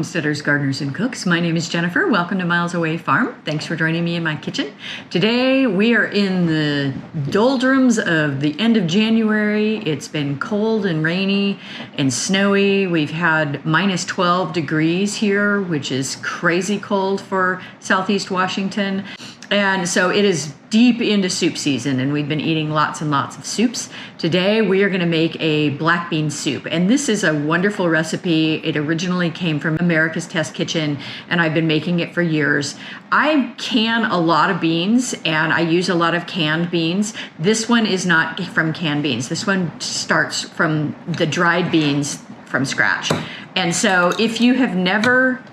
homesteaders, gardeners, and cooks. My name is Jennifer. Welcome to Miles Away Farm. Thanks for joining me in my kitchen. Today we are in the doldrums of the end of January. It's been cold and rainy and snowy. We've had minus 12 degrees here, which is crazy cold for Southeast Washington. And so it is deep into soup season, and we've been eating lots and lots of soups. Today we are going to make a black bean soup, and this is a wonderful recipe. It originally came from America's Test Kitchen, and I've been making it for years. I can a lot of beans, and I use a lot of canned beans. This one is not from canned beans. This one starts from the dried beans from scratch. And so if you have never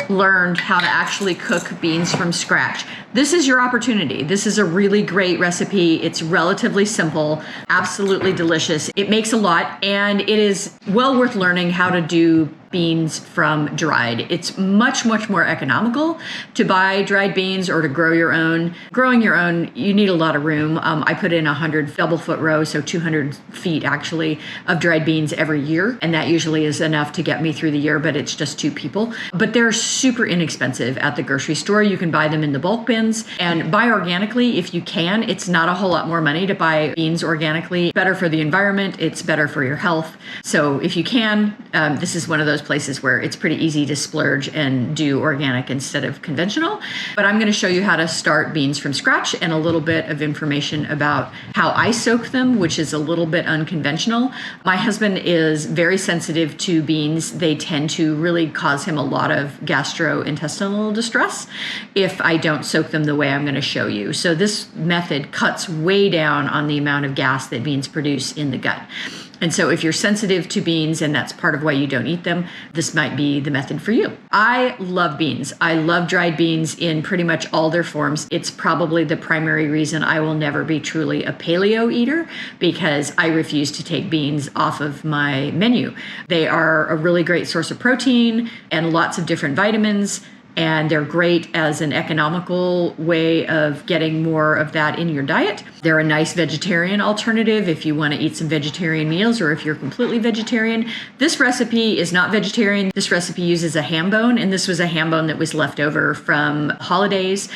learned how to actually cook beans from scratch, this is your opportunity. This is a really great recipe. It's relatively simple, absolutely delicious. It makes a lot, and it is well worth learning how to do beans from dried. It's much, much more economical to buy dried beans or to grow your own. Growing your own, you need a lot of room. I put in 100 double foot rows, so 200 feet actually, of dried beans every year. And that usually is enough to get me through the year, but it's just 2 people. But they're super inexpensive at the grocery store. You can buy them in the bulk bins and buy organically if you can. It's not a whole lot more money to buy beans organically. Better for the environment. It's better for your health. So if you can, this is one of those places where it's pretty easy to splurge and do organic instead of conventional. But I'm going to show you how to start beans from scratch and a little bit of information about how I soak them, which is a little bit unconventional. My husband is very sensitive to beans. They tend to really cause him a lot of gastrointestinal distress if I don't soak them the way I'm going to show you. So this method cuts way down on the amount of gas that beans produce in the gut. And so if you're sensitive to beans and that's part of why you don't eat them, this might be the method for you. I love beans. I love dried beans in pretty much all their forms. It's probably the primary reason I will never be truly a paleo eater, because I refuse to take beans off of my menu. They are a really great source of protein and lots of different vitamins. And they're great as an economical way of getting more of that in your diet. They're a nice vegetarian alternative if you want to eat some vegetarian meals or if you're completely vegetarian. This recipe is not vegetarian. This recipe uses a ham bone, and this was a ham bone that was left over from holidays.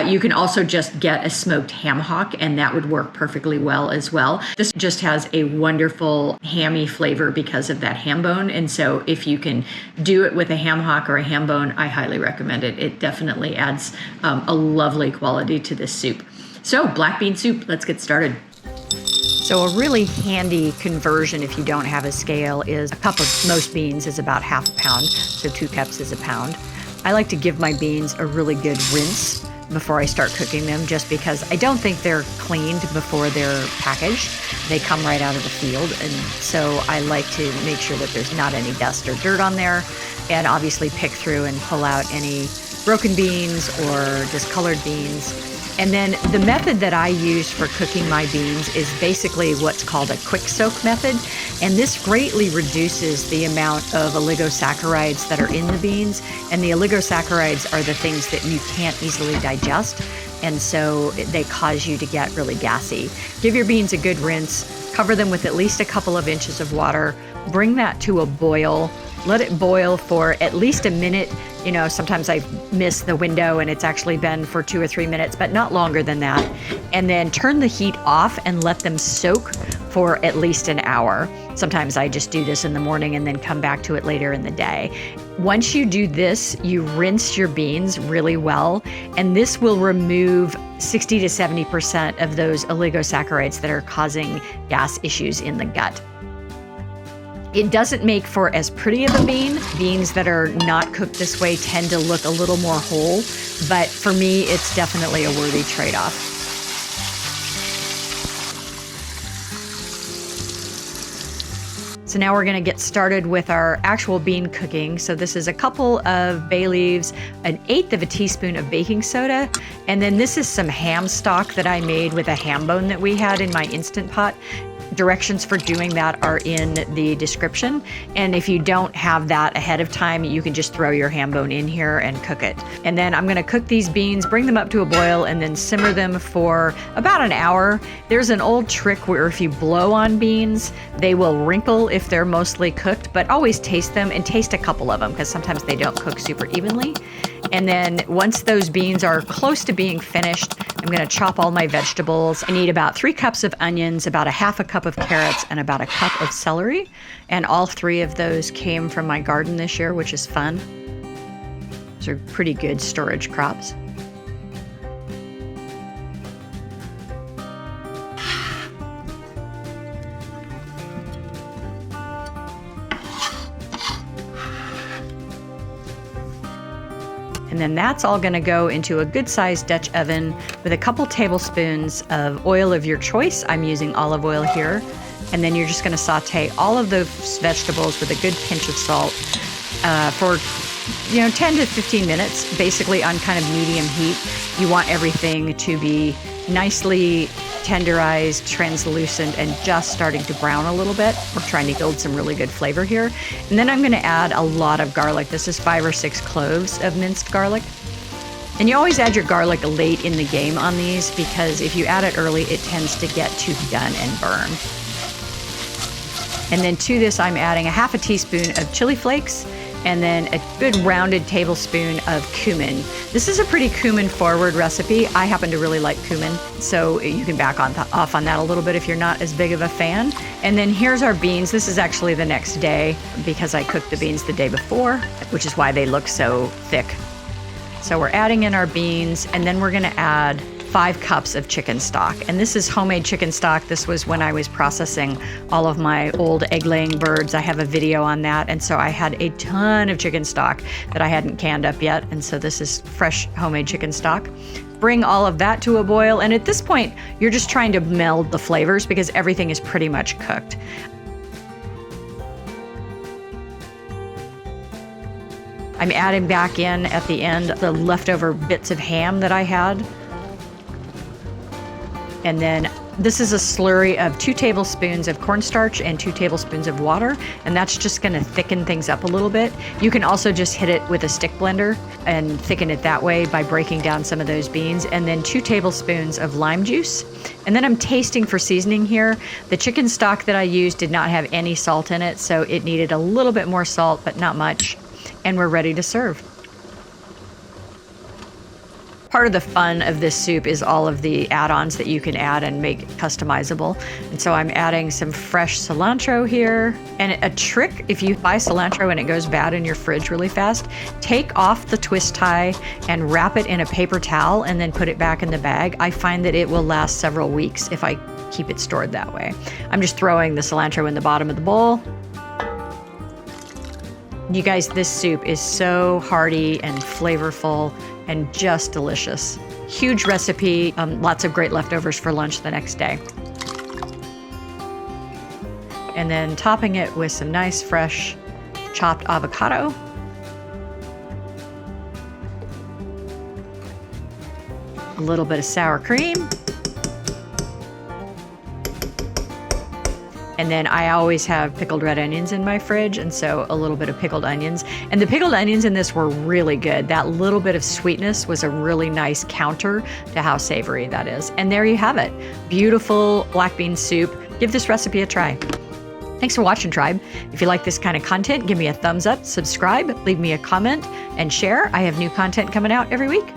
You can also just get a smoked ham hock, and that would work perfectly well as well. This just has a wonderful hammy flavor because of that ham bone. And so if you can do it with a ham hock or a ham bone, I highly recommend it. It definitely adds a lovely quality to this soup. So black bean soup, let's get started. So a really handy conversion if you don't have a scale is a cup of most beans is about half a pound, so 2 cups is a pound. I like to give my beans a really good rinse before I start cooking them, just because I don't think they're cleaned before they're packaged. They come right out of the field, and so I like to make sure that there's not any dust or dirt on there, and obviously pick through and pull out any broken beans or discolored beans. And then the method that I use for cooking my beans is basically what's called a quick soak method. And this greatly reduces the amount of oligosaccharides that are in the beans. And the oligosaccharides are the things that you can't easily digest. And so they cause you to get really gassy. Give your beans a good rinse, cover them with at least a couple of inches of water, bring that to a boil, let it boil for at least a minute. You know, sometimes I miss the window and it's actually been for 2 or 3 minutes, but not longer than that. And then turn the heat off and let them soak for at least an hour. Sometimes I just do this in the morning and then come back to it later in the day. Once you do this, you rinse your beans really well, and this will remove 60 to 70% of those oligosaccharides that are causing gas issues in the gut. It doesn't make for as pretty of a bean. Beans that are not cooked this way tend to look a little more whole, but for me, it's definitely a worthy trade-off. So now we're going to get started with our actual bean cooking. So this is a couple of bay leaves, 1/8 of a teaspoon of baking soda, and then this is some ham stock that I made with a ham bone that we had in my Instant Pot. Directions for doing that are in the description. And if you don't have that ahead of time, you can just throw your ham bone in here and cook it. And then I'm gonna cook these beans, bring them up to a boil, and then simmer them for about an hour. There's an old trick where if you blow on beans, they will wrinkle if they're mostly cooked, but always taste them and taste a couple of them because sometimes they don't cook super evenly. And then once those beans are close to being finished, I'm gonna chop all my vegetables. I need about 3 cups of onions, about a half a cup of carrots, and about a cup of celery. And all 3 of those came from my garden this year, which is fun. Those are pretty good storage crops. And then that's all gonna go into a good-sized Dutch oven with a couple tablespoons of oil of your choice. I'm using olive oil here. And then you're just gonna saute all of those vegetables with a good pinch of salt for 10 to 15 minutes, basically on kind of medium heat. You want everything to be nicely tenderized, translucent, and just starting to brown a little bit. We're trying to build some really good flavor here. And then I'm gonna add a lot of garlic. This is 5 or 6 cloves of minced garlic. And you always add your garlic late in the game on these because if you add it early, it tends to get too done and burn. And then to this, I'm adding a half a teaspoon of chili flakes and then a good rounded tablespoon of cumin. This is a pretty cumin forward recipe. I happen to really like cumin, so you can back off on that a little bit if you're not as big of a fan. And then here's our beans. This is actually the next day because I cooked the beans the day before, which is why they look so thick. So we're adding in our beans, and then we're gonna add 5 cups of chicken stock. And this is homemade chicken stock. This was when I was processing all of my old egg-laying birds. I have a video on that. And so I had a ton of chicken stock that I hadn't canned up yet. And so this is fresh homemade chicken stock. Bring all of that to a boil. And at this point, you're just trying to meld the flavors because everything is pretty much cooked. I'm adding back in at the end the leftover bits of ham that I had. And then this is a slurry of 2 tablespoons of cornstarch and 2 tablespoons of water. And that's just gonna thicken things up a little bit. You can also just hit it with a stick blender and thicken it that way by breaking down some of those beans. And then 2 tablespoons of lime juice. And then I'm tasting for seasoning here. The chicken stock that I used did not have any salt in it, so it needed a little bit more salt, but not much. And we're ready to serve. Part of the fun of this soup is all of the add-ons that you can add and make customizable. And so I'm adding some fresh cilantro here. And a trick, if you buy cilantro and it goes bad in your fridge really fast, take off the twist tie and wrap it in a paper towel and then put it back in the bag. I find that it will last several weeks if I keep it stored that way. I'm just throwing the cilantro in the bottom of the bowl. You guys, this soup is so hearty and flavorful and just delicious. Huge recipe, lots of great leftovers for lunch the next day. And then topping it with some nice fresh chopped avocado. A little bit of sour cream. And then I always have pickled red onions in my fridge, and so a little bit of pickled onions. And the pickled onions in this were really good. That little bit of sweetness was a really nice counter to how savory that is. And there you have it. Beautiful black bean soup. Give this recipe a try. Thanks for watching, Tribe. If you like this kind of content, give me a thumbs up, subscribe, leave me a comment, and share. I have new content coming out every week.